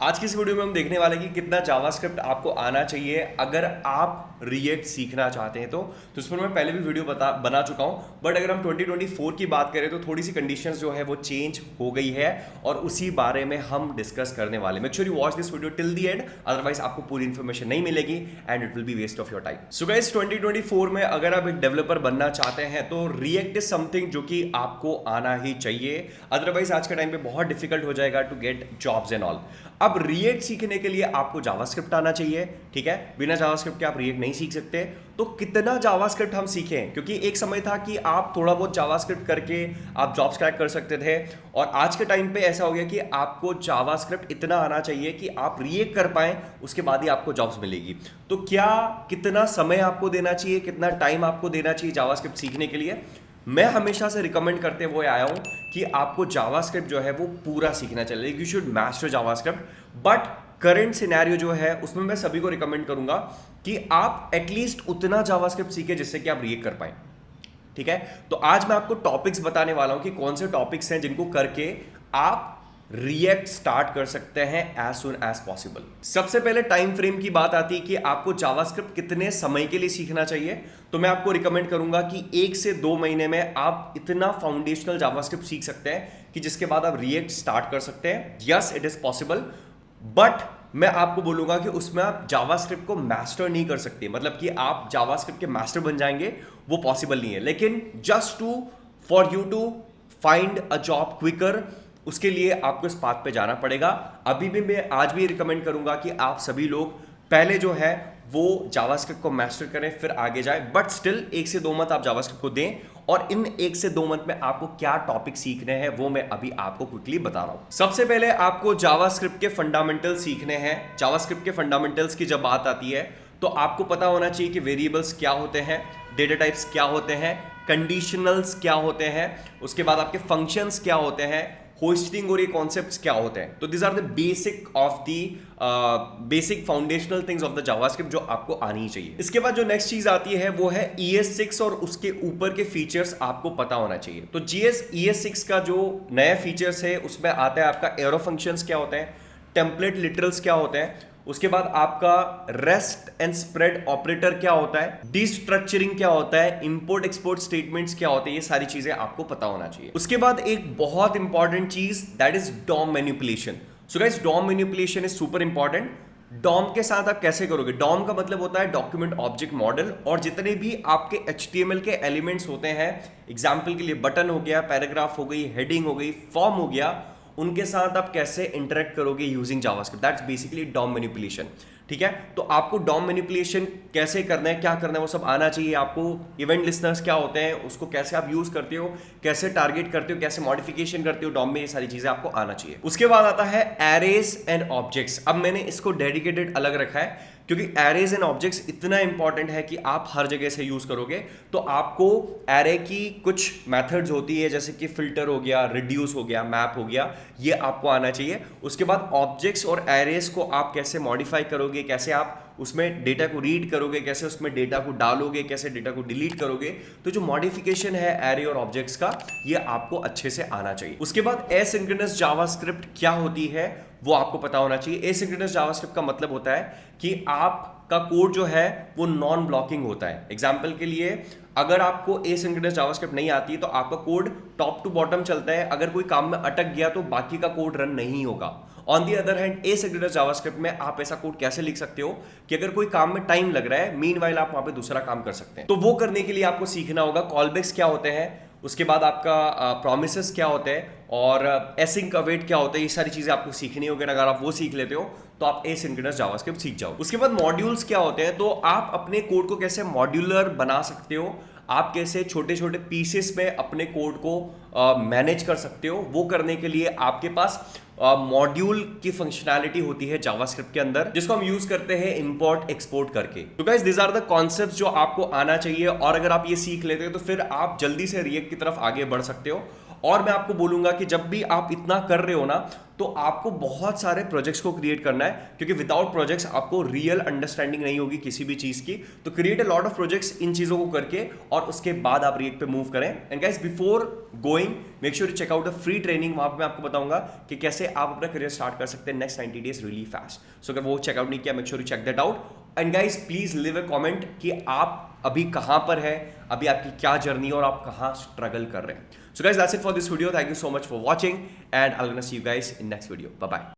आज की इस वीडियो में हम देखने वाले हैं कि कितना जावास्क्रिप्ट आपको आना चाहिए अगर आप रिएक्ट सीखना चाहते हैं। तो इस पर मैं पहले भी वीडियो बना चुका हूं, बट अगर हम 2024 की बात करें तो थोड़ी सी कंडीशंस जो है वो चेंज हो गई है और उसी बारे में हम डिस्कस करने वाले। Make sure you watch this video till the end, otherwise आपको पूरी इन्फॉर्मेशन नहीं मिलेगी and it will be waste of your time. So guys 2024 में अगर आप एक डेवलपर बनना चाहते हैं तो रिएक्ट इज समथिंग जो कि आपको आना ही चाहिए, अदरवाइज आज के टाइम पे बहुत डिफिकल्ट हो जाएगा to get jobs and all. अब रिएक्ट सीखने के लिए आपको जावास्क्रिप्ट आना चाहिए, ठीक है। बिना जावास्क्रिप्ट के आप रिएक्ट नहीं सीख सकते। तो कितना जावास्क्रिप्ट हम सीखें, क्योंकि एक समय था कि आप थोड़ा बहुत जावास्क्रिप्ट करके आप जॉब्स क्रैक कर सकते थे, और आज के टाइम पे ऐसा हो गया कि आपको जावास्क्रिप्ट इतना आना चाहिए कि आप रिएक्ट कर पाएं, उसके बाद ही आपको जॉब्स मिलेगी। तो क्या कितना समय आपको देना चाहिए, कितना टाइम आपको देना चाहिए जावास्क्रिप्ट सीखने के लिए? मैं हमेशा से रिकमेंड करते हुए आया हूं कि आपको जावास्क्रिप्ट जो है वो पूरा सीखना चाहिए, you should master JavaScript. But current scenario जो है उसमें मैं सभी को रिकमेंड करूंगा कि आप एटलीस्ट उतना जावास्क्रिप्ट सीखें जिससे कि आप रिएक्ट कर पाएं, ठीक है। तो आज मैं आपको टॉपिक्स बताने वाला हूं कि कौन से टॉपिक्स हैं जिनको करके आप रिएक्ट स्टार्ट कर सकते हैं एज सुन एज पॉसिबल। सबसे पहले टाइम फ्रेम की बात आती है कि आपको जावास्क्रिप्ट कितने समय के लिए सीखना चाहिए। तो मैं आपको रिकमेंड करूंगा कि 1 से 2 महीने में आप इतना फाउंडेशनल जावास्क्रिप्ट सीख सकते हैं कि जिसके बाद आप रिएक्ट स्टार्ट कर सकते हैं। Yes, it is possible, but मैं आपको बोलूंगा कि उसमें आप जावास्क्रिप्ट को मास्टर नहीं कर सकते, मतलब कि आप जावास्क्रिप्ट के मास्टर बन जाएंगे, वो पॉसिबल नहीं है। लेकिन just to for you to find a job quicker, उसके लिए आपको इस पाथ पे जाना पड़ेगा। अभी भी मैं आज भी रिकमेंड करूंगा कि आप सभी लोग पहले जो है वो जावास्क्रिप्ट को मास्टर करें, फिर आगे जाए। बट स्टिल 1 से 2 मंथ आप जावास्क्रिप्ट को दें, और इन 1 से 2 मंथ में आपको क्या टॉपिक सीखने हैं वो मैं अभी आपको क्विकली बता रहा हूं। सबसे पहले आपको जावास्क्रिप्ट के फंडामेंटल्स सीखने हैं। जावास्क्रिप्ट के फंडामेंटल्स की जब बात आती है तो आपको पता होना चाहिए कि वेरिएबल्स क्या होते हैं, डेटा टाइप्स क्या होते हैं, कंडीशनल्स क्या होते हैं, उसके बाद आपके फंक्शंस क्या होते हैं, होस्टिंग और ये कॉन्सेप्ट्स क्या होते हैं। तो this are the basic foundational things of the JavaScript जो आपको आनी चाहिए। इसके बाद जो नेक्स्ट चीज आती है वो है ES6, और उसके ऊपर के फीचर्स आपको पता होना चाहिए। तो ES6 का जो नया फीचर्स है उसमें आता है आपका एरो फंक्शंस क्या होते हैं, टेम्पलेट लिटरल्स क्या होते हैं, उसके बाद आपका रेस्ट एंड स्प्रेड ऑपरेटर क्या होता है, डिस्ट्रक्चरिंग क्या होता है, इंपोर्ट एक्सपोर्ट स्टेटमेंट्स क्या होते हैं, ये सारी चीजें आपको पता होना चाहिए। उसके बाद एक बहुत इंपॉर्टेंट चीज that is DOM manipulation. So guys, DOM manipulation is super important. DOM के साथ आप कैसे करोगे? डॉम का मतलब होता है डॉक्यूमेंट ऑब्जेक्ट मॉडल, और जितने भी आपके HTML के एलिमेंट्स होते हैं, एग्जाम्पल के लिए बटन हो गया, पैराग्राफ हो गई, हेडिंग हो गई, फॉर्म हो गया, उनके साथ आप कैसे इंटरेक्ट करोगे using JavaScript, that's basically DOM manipulation, ठीक है। तो आपको डॉम मैनिपुलेशन कैसे करना है, क्या करना है, वो सब आना चाहिए आपको। इवेंट लिस्टनर्स क्या होते हैं, उसको कैसे आप यूज करते हो, कैसे टारगेट करते हो, कैसे मॉडिफिकेशन करते हो डॉम में, ये सारी चीजें आपको आना चाहिए। उसके बाद आता है एरेज एंड ऑब्जेक्ट्स। अब मैंने इसको डेडिकेटेड अलग रखा है क्योंकि एरेज एंड ऑब्जेक्ट्स इतना इंपॉर्टेंट है कि आप हर जगह से यूज करोगे। तो आपको एरे की कुछ मेथड्स होती है, जैसे कि फिल्टर हो गया, रिड्यूस हो गया, मैप हो गया, ये आपको आना चाहिए। उसके बाद ऑब्जेक्ट्स और एरेज को आप कैसे मॉडिफाई करोगे, कैसे आप उसमें डेटा को रीड करोगे, कैसे उसमें डेटा को डालोगे, कैसे डेटा को डिलीट करोगे। तो जो मॉडिफिकेशन है एरे और ऑब्जेक्ट्स का, ये आपको अच्छे से आना चाहिए। उसके बाद एसिंक्रोनस जावास्क्रिप्ट क्या होती है वो आपको पता होना चाहिए। एसिंक्रोनस जावास्क्रिप्ट का मतलब होता है कि आपका कोड जो है वो नॉन ब्लॉकिंग होता है। एग्जाम्पल के लिए, अगर आपको एसिंक्रोनस जावास्क्रिप्ट नहीं आती तो आपका कोड टॉप टू बॉटम चलता है, अगर कोई काम में अटक गया तो बाकी का कोड रन नहीं होगा। On the other hand, asynchronous JavaScript में आप ऐसा कोड कैसे लिख सकते हो कि अगर कोई काम में टाइम लग रहा है, मीनवाइल आप वहां पे दूसरा काम कर सकते हैं। तो वो करने के लिए आपको सीखना होगा कॉलबैक्स क्या होते हैं, उसके बाद आपका प्रोमिसेस क्या होते हैं, और एसिंक अवेट क्या होता है, ये सारी चीजें आपको सीखनी होगी। अगर आप वो सीख लेते हो तो आप एसिंक्रोनस जावास्क्रिप्ट सीख जाओ। उसके बाद मॉड्यूल्स क्या होते हैं, तो आप अपने कोड को कैसे मॉड्यूलर बना सकते हो, आप कैसे छोटे छोटे पीसेस में अपने कोड को मैनेज कर सकते हो। वो करने के लिए आपके पास मॉड्यूल की फंक्शनैलिटी होती है जावास्क्रिप्ट के अंदर, जिसको हम यूज करते हैं इंपोर्ट एक्सपोर्ट करके। तो guys, this are the concepts जो आपको आना चाहिए, और अगर आप ये सीख लेते हो तो फिर आप जल्दी से रिएक्ट की तरफ आगे बढ़ सकते हो। और मैं आपको बोलूंगा कि जब भी आप इतना कर रहे हो ना, तो आपको बहुत सारे प्रोजेक्ट्स को क्रिएट करना है, क्योंकि विदाउट प्रोजेक्ट्स आपको रियल अंडरस्टैंडिंग नहीं होगी किसी भी चीज की। तो create a lot of projects in चीजों को करके, और उसके बाद आप रिएक्ट पे मूव करें। And guys, before going make sure to check out a free training. वहां पे मैं आपको बताऊंगा कि कैसे आप अपना करियर स्टार्ट कर सकते हैं next 90 days really fast. So अगर वो चेकआउट नहीं किया, make sure to check that out. And guys, please leave a comment कि आप अभी कहां पर है, अभी आपकी क्या जर्नी है और आप कहां स्ट्रगल कर रहे हैं। So guys, that's it for this video. Thank you so much for watching, and I'm gonna see you guys in next video. Bye bye.